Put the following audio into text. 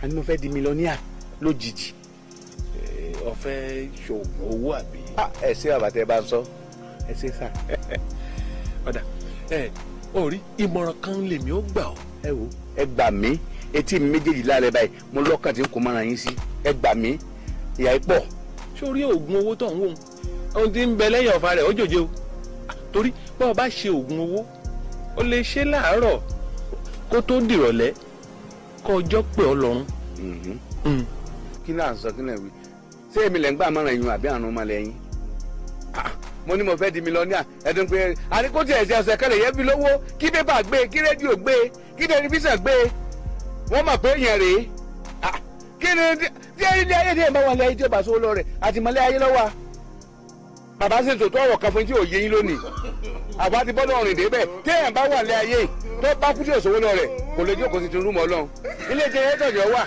àní mo fẹ́ di mílíọ̀nìà lójijì. Ó fẹ́ ṣoògùn owó àbí. ẹ ṣe àbàtẹ bá ń sọ. ẹ ṣe sà. ọ̀dà ó rí ìmọ̀ràn kan lèmi ó gbà ọ́. ẹ wo ẹ gbà mí etí mi méjèèjì lálẹ́ báyìí mo lọ́kàn tí n kò mọ́ra yín sí ẹ gbà mí ìyá ipò. sórí oògùn owó tó ń wò ohun tí ń bẹ lẹ́yìn ọ̀fà rẹ̀ ó jòjé o torí bá o bá ṣe oògùn owó o lè ṣe láàárọ̀ kó tó dìrọ̀lẹ́ kó ọjọ́ pé ọ lọ́rùn. kí náà sọ kí náà wí ṣé èmi lẹ́ ń gbà mọ́ràn yín àbí àrùn ọmọ lẹ́yìn. mo ní mo fẹ́ di mílíọ̀nìà ẹ̀dùn pé àríkó tí ẹ̀sẹ̀ ọ̀sẹ̀ kẹlẹ̀ yẹn fi lówó kí pépà gbé kí rédíò gbé kí tẹlifíṣàn gbé wọ́n mọ̀ pé yẹn rèé kí ni tí ilé ayé tí ẹ̀ bá wà lẹ́yìn tí ó bá sówó lọ rẹ̀ àti mọ́lẹ́ ayé lọ́wọ́ bàbá sì tòótọ́ ọ̀rọ̀ kan fún tí ò yé yín lónìí àbá ti bọ́dọ̀ ọ̀rìn débẹ̀ tí ẹ̀ bá wà lẹ́ ayé tó bá kú tí ò sówó lọ rẹ̀ kò lè jókòó sí ti rúmọ̀ ọlọ́run ilé ìjẹun ẹ̀ tọ̀jọ́ wà